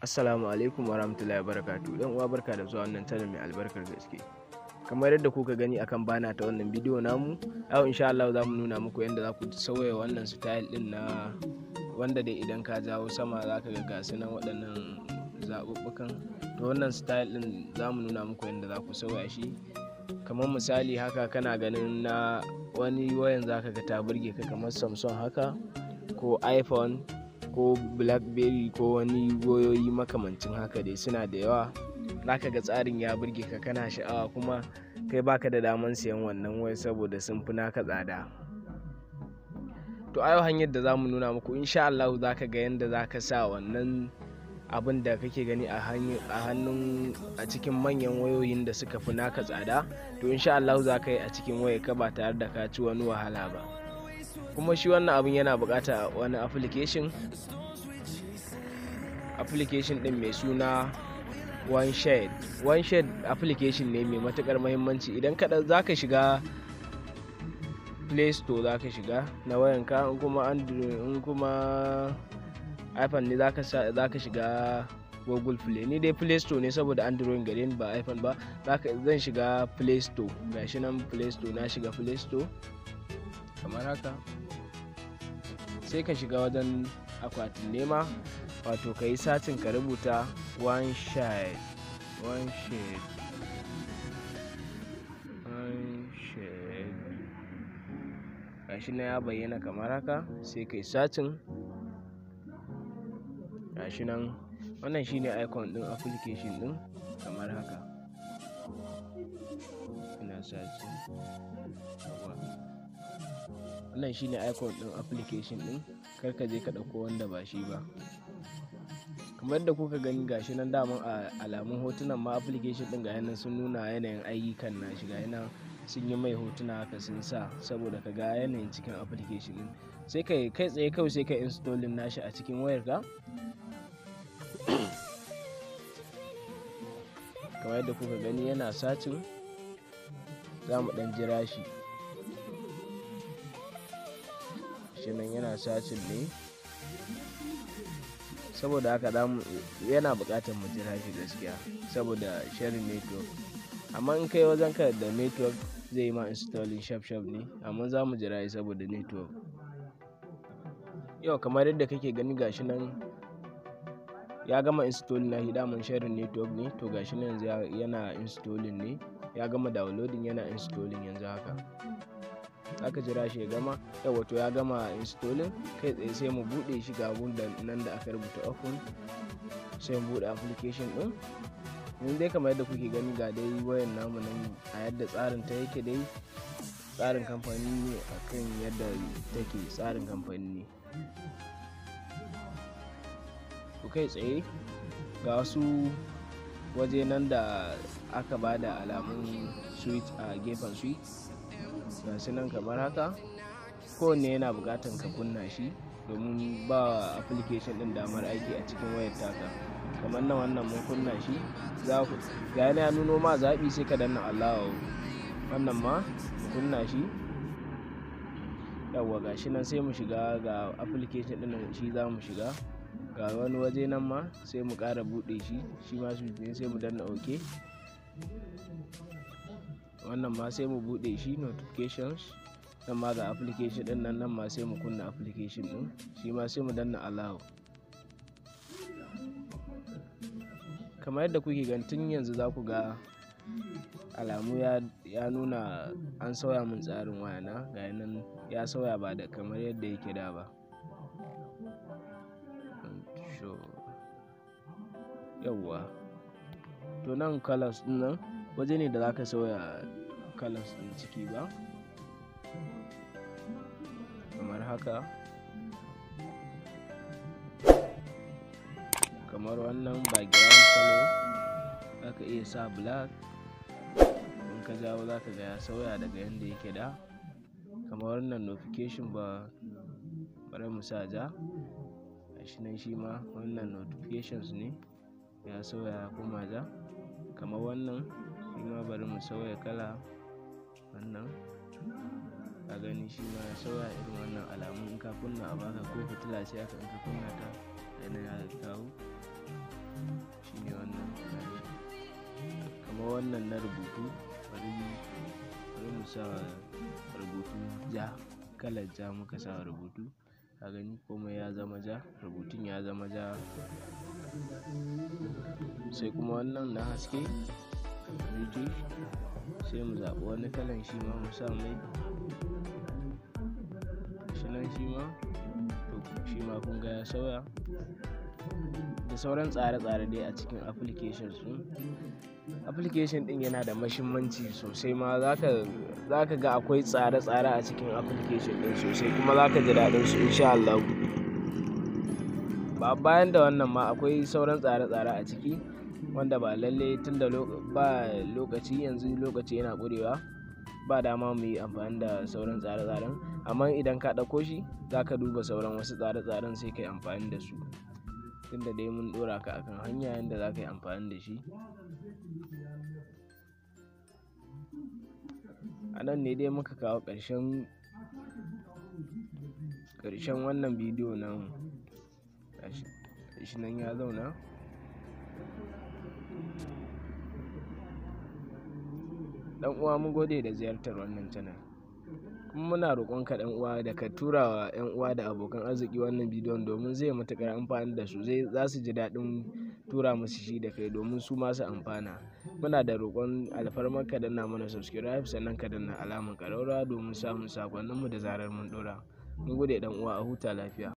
Assalamu alaikum warahmatullahi wabarakatuh. Dan uwa barka da zuwa wannan channel mai albarkar gaske. Kamar yadda kuka gani akan bana ta wannan bidiyo namu, yau insha Allah za mu nuna muku yadda za ku sauya wannan style din na wanda dai idan ka jawo sama za ka ga gasu nan waɗannan zaɓuɓɓukan. To wannan style din za mu nuna muku yadda za ku sauya shi. Kamar misali haka kana ganin na wani wayan za ka ga ta burge ka kamar Samsung haka ko iPhone ko Blackberry ko wani wayoyi makamancin haka dai suna da yawa. Zaka ga tsarin ya burge ka, kana sha'awa, kuma kai baka da daman siyan wannan waya saboda sun fi naka tsada. To a yau hanyar da zamu nuna muku insha Allah zaka ga yanda zaka sa wannan abin da kake gani a hannun a cikin manyan wayoyin da suka fi naka tsada. To insha Allah zaka yi a cikin wayar ka ba tare da ka ci wani wahala ba. Kuma shi wannan abin yana buƙatar wani application din mai suna one application ne mai matukar muhimmanci. Idan ka zaka shiga Play Store zaka shiga na wayanka, in kuma Android, in kuma iPhone ne zaka shiga Google Play. Ni dai Play Store ne saboda Android gare ni ba iPhone ba. Zan shiga Play Store, gashi nan Play Store, na shiga Play Store kamar haka. Sai ka shiga wajen akwatin nema, wato ka yi satin ka rubuta one shade gashi na ya bayyana kamar haka. Sai ka yi satin, gashi nan wannan shine icon din application din kamar haka. Ina satin, wannan shine icon din application din, kar ka je ka dauko wanda ba shi ba. Kamar yadda kuka gani gashi nan daman a alamun hotunan ma application din ga nan sun nuna yanayin ayyukan nashi, ga nan sun yi mai hotuna haka sun sa saboda ka ga yanayin cikin application din. Sai kai tsaye kawai sai ka installing nashi a cikin wayar ka. Kamar yadda kuka gani yana searching, za mu dan jira shi. Shi nan yana searching ne, saboda haka yana buƙatar mu jira shi gaskiya saboda sharing network. Amma in kai wajen ka da network zai yi ma installing shaf ne, amma za mu jira shi saboda network. Yau kamar yadda kake gani gashi nan ya gama installing na shi, daman sharing network ne. To gashi nan yanzu yana installing ne, ya gama downloading, yana installing yanzu haka. Aka jira shi ya gama. Yawa to ya gama installing. Kai tsaye sai mu bude shi ga nan da aka rubuta open, sai mu bude application din. Mun dai kamar yadda kuke gani ga dai wayan namu nan a yadda tsarin ta yake dai. Tsarin kamfani ne akan yadda take tsarin kamfani ne. To kai tsaye ga wasu waje nan da aka bada alamun switch a gefen switch, ga su nan kamar haka. Kowanne yana buƙatar ka kunna shi domin ba application din damar aiki a cikin wayar taka. Kamar nan wannan mun kunna shi, ga yana ya nuno ma zaɓi, sai ka danna allow. Wannan ma mu kunna shi. Yawwa gashi nan sai mu shiga ga application din shi za mu shiga. Ga wani waje nan ma sai mu ƙara buɗe shi, shi ma switch ne, sai mu danna OK. Wannan ma sai mu buɗe shi notifications. Nan ma ga application din nan ma sai mu kunna application din, shi ma sai mu danna allow. Kamar yadda kuke gani tun yanzu za ku ga alamu ya nuna an sauya min tsarin wayana, ga nan ya sauya ba da kamar yadda yake da ba. Yawwa to nan colors din nan waje ne da zaka sauya colors din ciki ba, kamar haka. Kamar wannan background color zaka iya sa black, in ka jawo zaka ga ya sauya daga yanda yake da. Kamar wannan notification ba, bari mu sa ja, gashi nan shi ma wannan notifications ne, ya sauya kuma ja. Kamar wannan shi ma bari mu sauya kala, wannan ka gani shi ma ya sauya irin wannan alamun. In ka kunna a baka ko fitila ce haka, in ka kunna ta yana ya kawo wannan na rubutu, bari mu sa rubutu ja, kalar ja muka sa rubutu, ka gani komai ya zama ja, rubutun ya zama ja. Sai kuma wannan na haske sai mu zaɓi wani kalan shi ma mu sa mai shi ma to shi ma kun ga ya sauya. Da sauran tsare-tsare dai a cikin application din yana da mahimmanci sosai ma, zaka ga akwai tsare-tsare a cikin application din sosai, kuma zaka ji daɗin su insha Allah. Bayan da wannan ma akwai sauran tsare-tsare a ciki wanda ba lalle tunda ba lokaci, yanzu lokaci yana ƙurewa, ba dama mu yi amfani da sauran tsare-tsaren, amma idan ka ɗauko shi zaka duba sauran wasu tsare-tsaren sai ka yi amfani da su, tunda dai mun ɗora ka akan hanya yanda za ka yi amfani da shi. A nan ne dai muka kawo ƙarshen wannan bidiyo namu. Gashi nan ya zauna. Dan uwa mun gode da ziyartar wannan channel, kuma muna roƙonka dan uwa da ka tura wa yan uwa da abokan arziki wannan bidiyon, domin zai matuƙar amfani da su, za su ji daɗin tura musu shi da kai, domin su ma su amfana. Muna da roƙon alfarmar ka danna mana subscribe, sannan ka danna alamar ƙararrawa domin samun sakonninmu da zarar mun ɗora. Mun gode dan uwa, a huta lafiya.